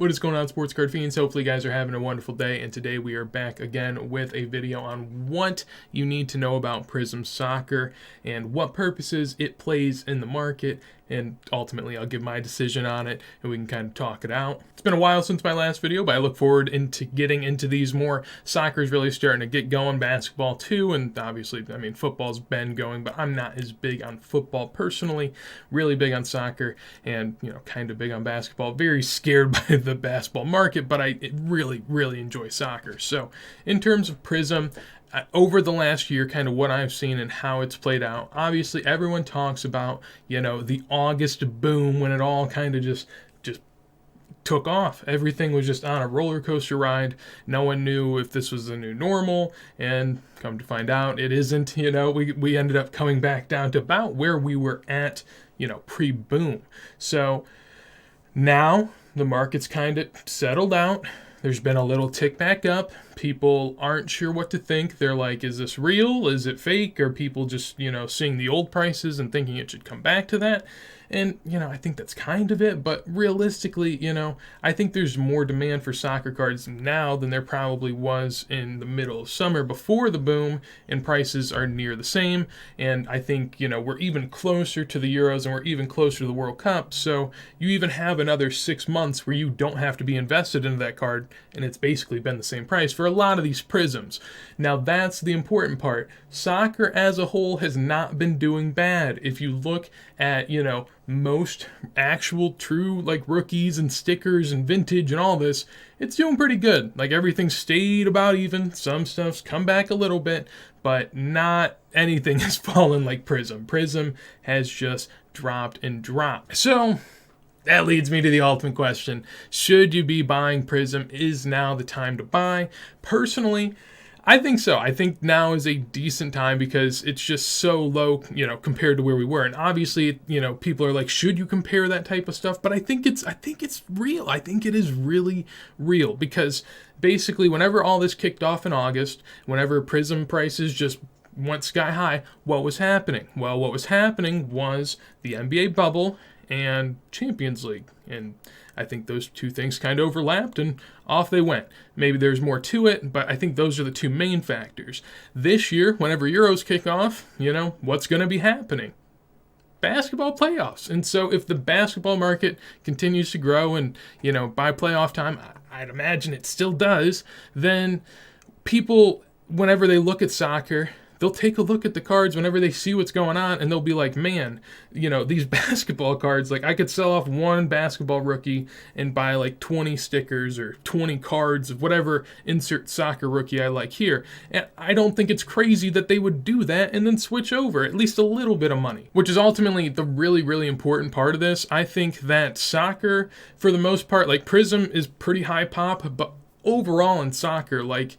What is going on, sports card fiends? Hopefully you guys are having a wonderful day, and today we are back again with a video on what you need to know about Prizm Soccer and what purposes it plays in the market, and ultimately I'll give my decision on it and we can kind of talk it out. It's been a while since my last video, but I look forward into getting into these more. Soccer's really starting to get going, basketball too, and obviously, I mean, football's been going, but I'm not as big on football personally, really big on soccer, and, you know, kind of big on basketball. Very scared by the basketball market, but I really enjoy soccer. So in terms of Prizm, over the last year, kind of what I've seen and how it's played out, obviously everyone talks about, you know, the August boom when it all kind of just took off. Everything was just on a roller coaster ride. No one knew if this was the new normal, and come to find out it isn't. You know, we ended up coming back down to about where we were at, you know, pre-boom. So now the market's kind of settled out. There's been a little tick back up. People aren't sure what to think. They're like, is this real? Is it fake? Are people just, you know, seeing the old prices and thinking it should come back to that? And, you know, I think that's kind of it. But realistically, you know, I think there's more demand for soccer cards now than there probably was in the middle of summer before the boom, and prices are near the same. And I think, you know, we're even closer to the Euros and we're even closer to the World Cup. So you even have another 6 months where you don't have to be invested into that card, and it's basically been the same price for a lot of these Prizms. Now that's the important part. Soccer as a whole has not been doing bad. If you look at, you know, most actual true like rookies and stickers and vintage and all this, it's doing pretty good. Like everything stayed about even. Some stuff's come back a little bit, but not anything has fallen like Prizm. Prizm has just dropped and dropped. So that leads me to the ultimate question. Should you be buying Prizm? Is now the time to buy? Personally, I think so. I think now is a decent time because it's just so low, you know, compared to where we were. And obviously, you know, people are like, should you compare that type of stuff? But I think it's real. I think it is really real because basically whenever all this kicked off in August, whenever Prizm prices just went sky high, what was happening? Well, what was happening was the NBA bubble and Champions League. And I think those two things kind of overlapped and off they went. Maybe there's more to it, but I think those are the two main factors. This year, whenever Euros kick off, you know, what's going to be happening? Basketball playoffs. And so if the basketball market continues to grow and, you know, by playoff time, I'd imagine it still does, then people, whenever they look at soccer, they'll take a look at the cards whenever they see what's going on, and they'll be like, man, you know, these basketball cards, like I could sell off one basketball rookie and buy like 20 stickers or 20 cards of whatever insert soccer rookie I like here. And I don't think it's crazy that they would do that and then switch over at least a little bit of money, which is ultimately the really important part of this. I think that soccer, for the most part, like Prizm is pretty high pop, but overall in soccer, like,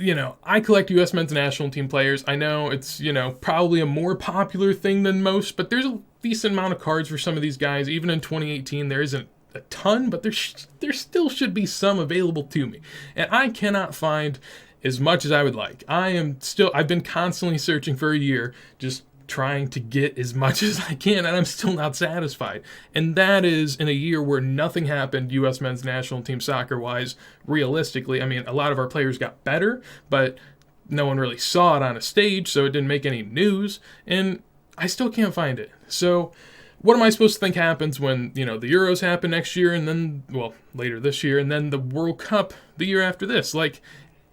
you know, I collect USMNT national team players. I know it's, you know, probably a more popular thing than most, but there's a decent amount of cards for some of these guys. Even in 2018, there isn't a ton, but there still should be some available to me. And I cannot find as much as I would like. I've been constantly searching for a year, just trying to get as much as I can, and I'm still not satisfied. And that is in a year where nothing happened U.S. men's national team soccer-wise, realistically. I mean, a lot of our players got better, but no one really saw it on a stage, so it didn't make any news, and I still can't find it. So what am I supposed to think happens when, you know, the Euros happen next year, and then, well, later this year, and then the World Cup the year after this? Like,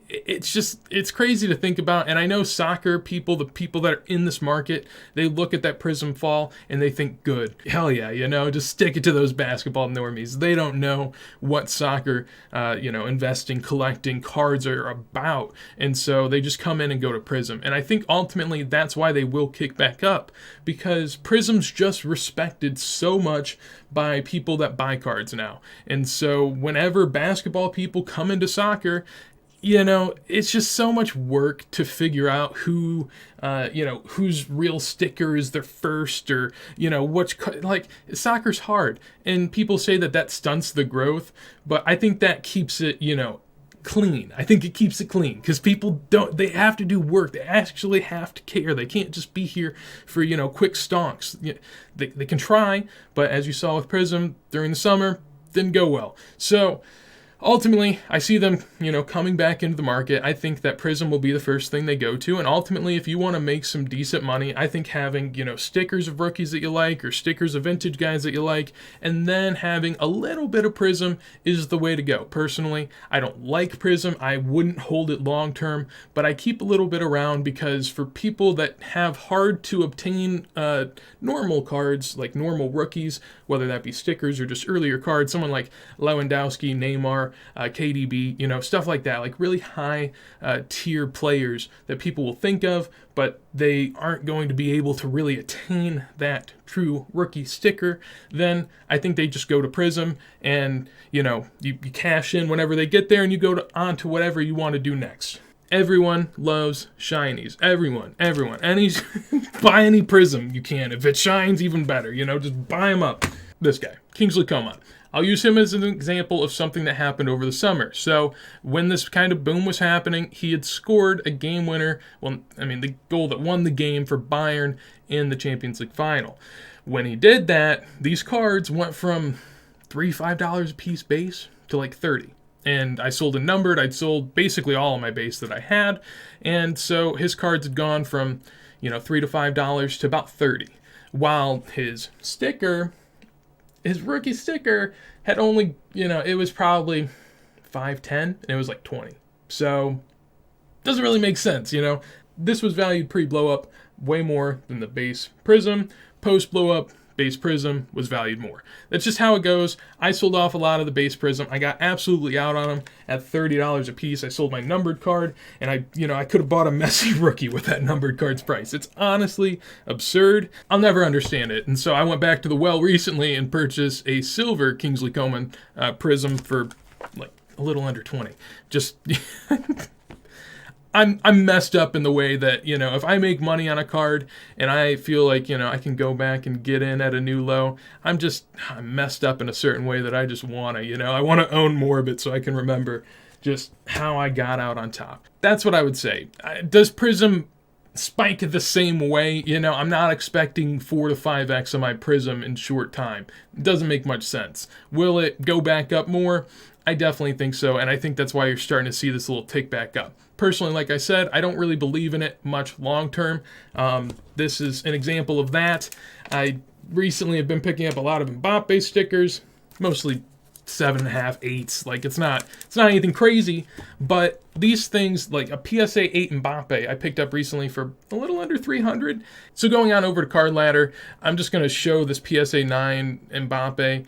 it's crazy to think about. And I know soccer people, the people that are in this market, they look at that Prizm fall and they think, good, hell yeah, you know, just stick it to those basketball normies. They don't know what soccer, you know, investing, collecting cards are about. And so they just come in and go to Prizm. And I think ultimately that's why they will kick back up, because Prizm's just respected so much by people that buy cards now. And so whenever basketball people come into soccer, you know, it's just so much work to figure out who, you know, whose real sticker is their first, or, you know, like, soccer's hard. And people say that stunts the growth, but I think that keeps it, you know, clean. I think it keeps it clean because people they have to do work. They actually have to care. They can't just be here for, you know, quick stonks. They can try, but as you saw with Prizm during the summer, didn't go well. So ultimately, I see them, coming back into the market. I think that Prizm will be the first thing they go to. And ultimately, if you want to make some decent money, I think having, stickers of rookies that you like or stickers of vintage guys that you like, and then having a little bit of Prizm is the way to go. Personally, I don't like Prizm. I wouldn't hold it long term, but I keep a little bit around because for people that have hard to obtain normal cards, like normal rookies, whether that be stickers or just earlier cards, someone like Lewandowski, Neymar, KDB, stuff like that, like really high tier players that people will think of, but they aren't going to be able to really attain that true rookie sticker, then I think they just go to Prizm and, you cash in whenever they get there and you go on to whatever you want to do next. Everyone loves shinies. Everyone. Buy any Prizm you can. If it shines, even better. Just buy them up. This guy, Kingsley Coman. I'll use him as an example of something that happened over the summer. So when this kind of boom was happening, he had scored a game winner. Well, the goal that won the game for Bayern in the Champions League final. When he did that, these cards went from $3-5 a piece base to like 30. And I sold a numbered. I'd sold basically all of my base that I had. And so his cards had gone from, $3 to $5 to about 30. While his rookie sticker had only, it was probably 5-10 and it was like 20. So doesn't really make sense, This was valued pre-blow up way more than the base Prizm. Post blow up, base Prizm was valued more. That's just how it goes. I sold off a lot of the base Prizm. I got absolutely out on them at $30 a piece. I sold my numbered card, and I could have bought a Messi rookie with that numbered card's price. It's honestly absurd. I'll never understand it. And so I went back to the well recently and purchased a silver Kingsley Coman Prizm for like a little under 20. Just I'm messed up in the way that, if I make money on a card and I feel like, I can go back and get in at a new low, I'm messed up in a certain way that I just want to, I want to own more of it so I can remember just how I got out on top. That's what I would say. Does Prizm spike the same way? I'm not expecting 4 to 5x of my Prizm in short time. It doesn't make much sense. Will it go back up more? I definitely think so, and I think that's why you're starting to see this little tick back up. Personally, like I said, I don't really believe in it much long term. This is an example of that. I recently have been picking up a lot of Mbappe stickers, mostly 7.5, 8s. Like it's not anything crazy, but these things like a PSA 8 Mbappe I picked up recently for a little under 300. So going on over to Card Ladder, I'm just going to show this PSA 9 Mbappe.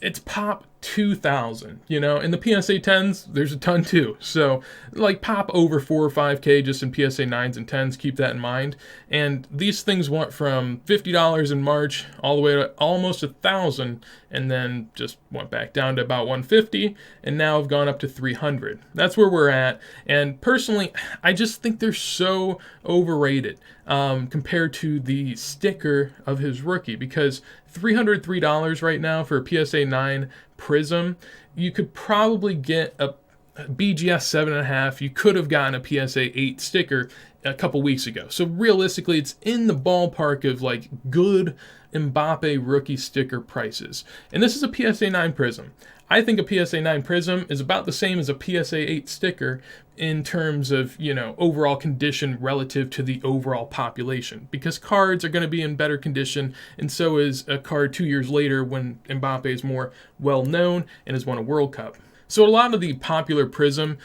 It's pop 2,000, in the PSA 10s, there's a ton too. So like pop over 4 or 5K just in PSA 9s and 10s, keep that in mind. And these things went from $50 in March all the way to almost 1,000 and then just went back down to about 150 and now have gone up to 300. That's where we're at. And personally, I just think they're so overrated compared to the sticker of his rookie, because $303 right now for a PSA 9 Prizm, you could probably get a BGS 7.5. You could have gotten a PSA 8 sticker a couple weeks ago. So realistically, it's in the ballpark of like good Mbappe rookie sticker prices. And this is a PSA 9 Prizm. I think a PSA 9 Prizm is about the same as a PSA 8 sticker in terms of, overall condition relative to the overall population, because cards are going to be in better condition, and so is a card 2 years later when Mbappe is more well known and has won a World Cup. So a lot of the popular Prizm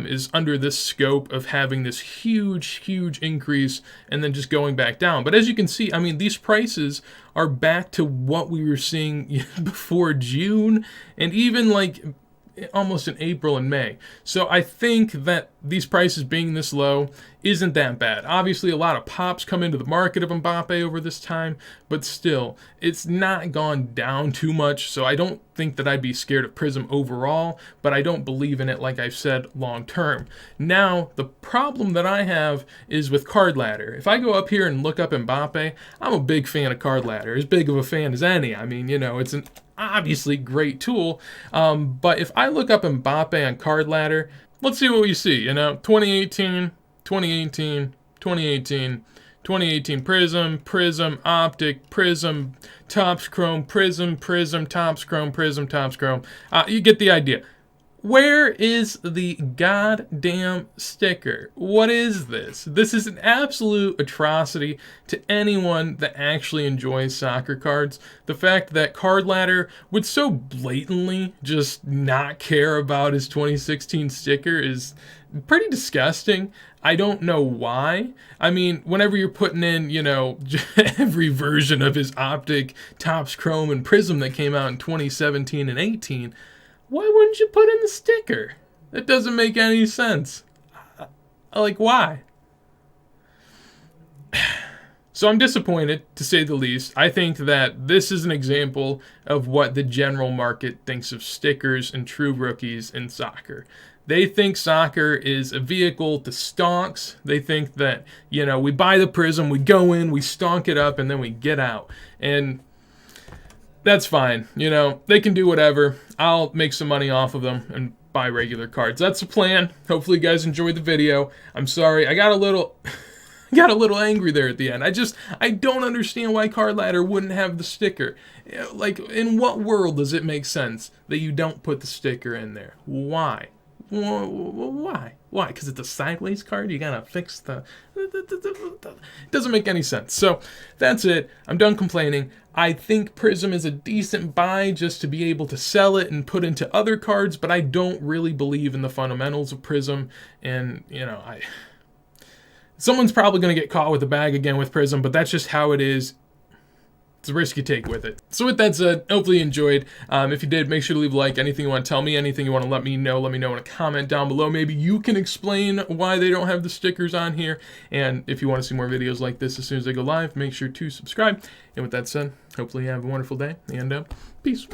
is under this scope of having this huge increase and then just going back down. But as you can see, these prices are back to what we were seeing before June and even like almost in April and May. So I think that these prices being this low isn't that bad. Obviously, a lot of pops come into the market of Mbappe over this time, but still, it's not gone down too much. So I don't think that I'd be scared of Prizm overall, but I don't believe in it, like I've said, long term. Now, the problem that I have is with Card Ladder. If I go up here and look up Mbappe, I'm a big fan of Card Ladder, as big of a fan as any. It's an obviously great tool, but if I look up Mbappe on Card Ladder, let's see what we see. 2018, 2018, 2018, 2018 Prizm, Prizm Optic, Prizm Topps Chrome, Prizm, Prizm Topps Chrome, Prizm Topps Chrome. You get the idea. Where is the goddamn sticker? What is this? This is an absolute atrocity to anyone that actually enjoys soccer cards. The fact that Card Ladder would so blatantly just not care about his 2016 sticker is pretty disgusting. I don't know why. I mean, whenever you're putting in, you know, every version of his Optic, Topps Chrome, and Prizm that came out in 2017 and 18, why wouldn't you put in the sticker? That doesn't make any sense. Like, why? So I'm disappointed, to say the least. I think that this is an example of what the general market thinks of stickers and true rookies in soccer. They think soccer is a vehicle to stonks. They think that, you know, we buy the Prizm, we go in, we stonk it up, and then we get out. And that's fine. You know, they can do whatever. I'll make some money off of them and buy regular cards. That's the plan. Hopefully you guys enjoyed the video. I'm sorry. I got a little angry there at the end. I don't understand why Card Ladder wouldn't have the sticker. Like, in what world does it make sense that you don't put the sticker in there? Why? Why? Why? Because it's a sideways card? You gotta fix the... It doesn't make any sense. So, that's it. I'm done complaining. I think Prizm is a decent buy just to be able to sell it and put into other cards, but I don't really believe in the fundamentals of Prizm. And, you know, someone's probably going to get caught with a bag again with Prizm, but that's just how it is. It's a risk you take with it. So with that said, hopefully you enjoyed. If you did, make sure to leave a like. Anything you want to tell me, anything you want to let me know in a comment down below. Maybe you can explain why they don't have the stickers on here. And if you want to see more videos like this as soon as they go live, make sure to subscribe. And with that said, hopefully you have a wonderful day, and peace.